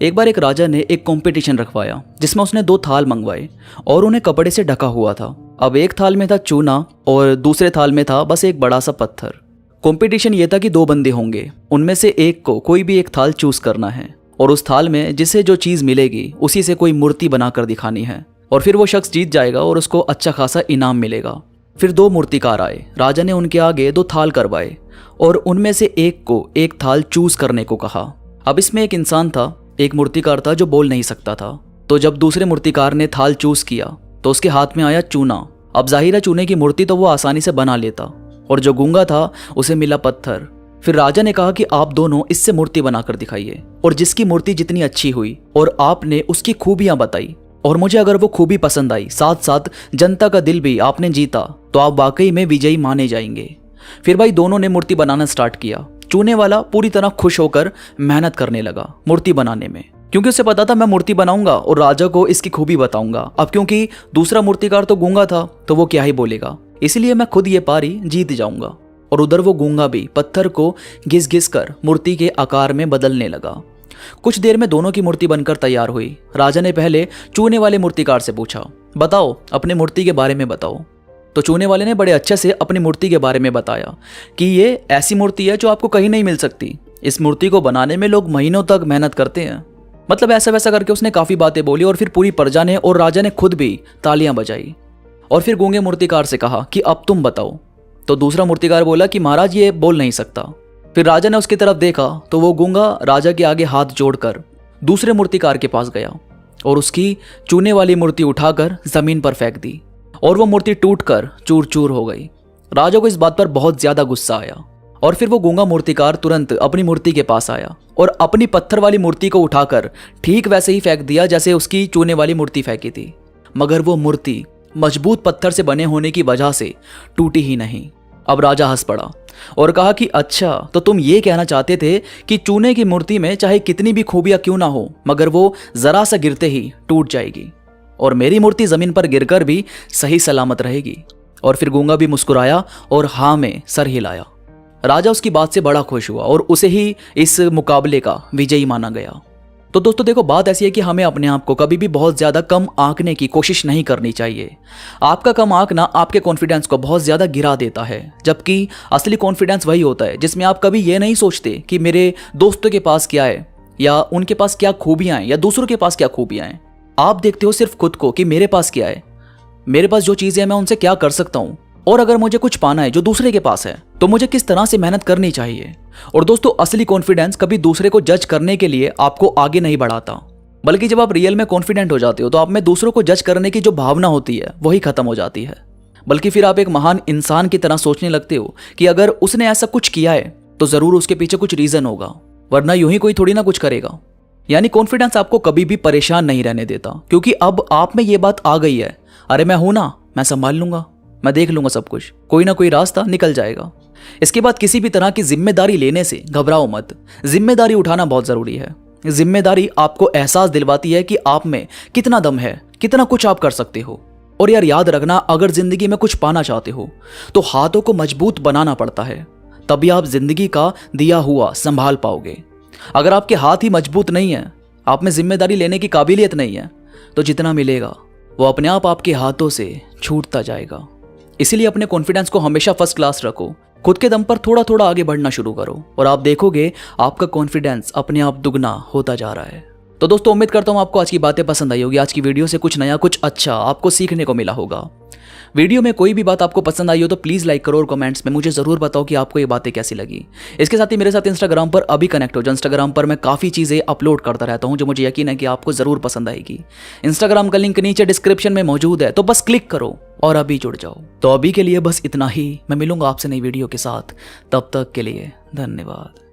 एक बार एक राजा ने एक कंपटीशन रखवाया जिसमें उसने 2 थाल मंगवाए और उन्हें कपड़े से ढका हुआ था। अब एक थाल में था चूना और दूसरे थाल में था बस एक बड़ा सा पत्थर। कंपटीशन ये था कि 2 बंदे होंगे, उनमें से एक को कोई भी एक थाल चूज करना है और उस थाल में जिसे जो चीज मिलेगी उसी से कोई मूर्ति बनाकर दिखानी है और फिर वो शख्स जीत जाएगा और उसको अच्छा खासा इनाम मिलेगा। फिर 2 मूर्तिकार आए, राजा ने उनके आगे 2 थाल करवाए और उनमें से एक को एक थाल चूज करने को कहा। अब इसमें एक इंसान था, एक मूर्तिकार था जो बोल नहीं सकता था। तो जब दूसरे मूर्तिकार ने थाल चूज किया तो उसके हाथ में आया चूना। अब जाहिर है चूने की मूर्ति तो वो आसानी से बना लेता और जो गूंगा था उसे मिला पत्थर। फिर राजा ने कहा कि आप दोनों इससे मूर्ति बनाकर दिखाइए और जिसकी मूर्ति जितनी अच्छी हुई और आपने उसकी खूबियां बताई और मुझे अगर वो खूबी पसंद आई, साथ साथ जनता का दिल भी आपने जीता, तो आप वाकई में विजयी माने जाएंगे। फिर भाई दोनों ने मूर्ति बनाना स्टार्ट किया। चूने वाला पूरी तरह खुश होकर मेहनत करने लगा मूर्ति बनाने में, क्योंकि उसे पता था मैं मूर्ति बनाऊंगा और राजा को इसकी खूबी बताऊंगा। अब क्योंकि दूसरा मूर्तिकार तो गूंगा था तो वो क्या ही बोलेगा, इसलिए मैं खुद ये पारी जीत जाऊंगा। और उधर वो गूंगा भी पत्थर को घिस घिस कर मूर्ति के आकार में बदलने लगा। कुछ देर में दोनों की मूर्ति बनकर तैयार हुई। राजा ने पहले चूने वाले मूर्तिकार से पूछा, बताओ अपने मूर्ति के बारे में बताओ। तो चूने वाले ने बड़े अच्छे से अपनी मूर्ति के बारे में बताया कि ये ऐसी मूर्ति है जो आपको कहीं नहीं मिल सकती। इस मूर्ति को बनाने में लोग महीनों तक मेहनत करते हैं। मतलब ऐसा वैसा करके उसने काफी बातें बोली और फिर पूरी प्रजा ने और राजा ने खुद भी तालियां बजाई। और फिर गूंगे मूर्तिकार से कहा कि अब तुम बताओ। तो दूसरा मूर्तिकार बोला कि महाराज ये बोल नहीं सकता। फिर राजा ने उसकी तरफ देखा तो वो गूंगा राजा के आगे हाथ जोड़कर दूसरे मूर्तिकार के पास गया और उसकी चूने वाली मूर्ति उठाकर जमीन पर फेंक दी और वो मूर्ति टूटकर चूर चूर हो गई। राजा को इस बात पर बहुत ज्यादा गुस्सा आया और फिर वो गूंगा मूर्तिकार तुरंत अपनी मूर्ति के पास आया और अपनी पत्थर वाली मूर्ति को उठाकर ठीक वैसे ही फेंक दिया जैसे उसकी चूने वाली मूर्ति फेंकी थी। मगर वो मूर्ति मजबूत पत्थर से बने होने की वजह से टूटी ही नहीं। अब राजा हंस पड़ा और कहा कि अच्छा, तो तुम ये कहना चाहते थे कि चूने की मूर्ति में चाहे कितनी भी खूबियां क्यों ना हो, मगर वो जरा सा गिरते ही टूट जाएगी और मेरी मूर्ति जमीन पर गिरकर भी सही सलामत रहेगी। और फिर गूंगा भी मुस्कुराया और हाँ में सर हिलाया। राजा उसकी बात से बड़ा खुश हुआ और उसे ही इस मुकाबले का विजयी माना गया। तो दोस्तों देखो, बात ऐसी है कि हमें अपने आप को कभी भी बहुत ज्यादा कम आंकने की कोशिश नहीं करनी चाहिए। आपका कम आंकना आपके कॉन्फिडेंस को बहुत ज्यादा गिरा देता है, जबकि असली कॉन्फिडेंस वही होता है जिसमें आप कभी ये नहीं सोचते कि मेरे दोस्तों के पास क्या है या उनके पास क्या खूबियां हैं या दूसरों के पास क्या खूबियां हैं। आप देखते हो सिर्फ खुद को कि मेरे पास क्या है, मेरे पास जो चीजें हैं मैं उनसे क्या कर सकता हूं, और अगर मुझे कुछ पाना है जो दूसरे के पास है तो मुझे किस तरह से मेहनत करनी चाहिए। और दोस्तों असली कॉन्फिडेंस कभी दूसरे को जज करने के लिए आपको आगे नहीं बढ़ाता, बल्कि जब आप रियल में कॉन्फिडेंट हो जाते हो तो आप में दूसरों को जज करने की जो भावना होती है वही खत्म हो जाती है। बल्कि फिर आप एक महान इंसान की तरह सोचने लगते हो कि अगर उसने ऐसा कुछ किया है तो जरूर उसके पीछे कुछ रीजन होगा, वरना यूं ही कोई थोड़ी ना कुछ करेगा। यानी कॉन्फिडेंस आपको कभी भी परेशान नहीं रहने देता, क्योंकि अब आप में ये बात आ गई है, अरे मैं हूं ना, मैं संभाल लूंगा, मैं देख लूंगा सब कुछ, कोई ना कोई रास्ता निकल जाएगा। इसके बाद किसी भी तरह की जिम्मेदारी लेने से घबराओ मत। जिम्मेदारी उठाना बहुत जरूरी है। जिम्मेदारी आपको एहसास दिलवाती है कि आप में कितना दम है, कितना कुछ आप कर सकते हो। और यार याद रखना, अगर जिंदगी में कुछ पाना चाहते हो तो हाथों को मजबूत बनाना पड़ता है, तभी आप जिंदगी का दिया हुआ संभाल पाओगे। अगर आपके हाथ ही मजबूत नहीं है, आप में जिम्मेदारी लेने की काबिलियत नहीं है, तो जितना मिलेगा वो अपने आप आपके हाथों से छूटता जाएगा। इसीलिए अपने कॉन्फिडेंस को हमेशा फर्स्ट क्लास रखो, खुद के दम पर थोड़ा थोड़ा आगे बढ़ना शुरू करो और आप देखोगे आपका कॉन्फिडेंस अपने आप दुगना होता जा रहा है। तो दोस्तों उम्मीद करता हूँ आपको आज की बातें पसंद आई होगी। आज की वीडियो से कुछ नया, कुछ अच्छा आपको सीखने को मिला होगा। वीडियो में कोई भी बात आपको पसंद आई हो तो प्लीज़ लाइक करो और कमेंट्स में मुझे ज़रूर बताओ कि आपको ये बातें कैसी लगी। इसके साथ ही मेरे साथ इंस्टाग्राम पर अभी कनेक्ट हो जाओ। इंस्टाग्राम पर मैं काफ़ी चीज़ें अपलोड करता रहता हूँ जो मुझे यकीन है कि आपको ज़रूर पसंद आएगी। इंस्टाग्राम का लिंक नीचे डिस्क्रिप्शन में मौजूद है, तो बस क्लिक करो और अभी जुड़ जाओ। तो अभी के लिए बस इतना ही, मैं मिलूंगा आपसे नई वीडियो के साथ, तब तक के लिए धन्यवाद।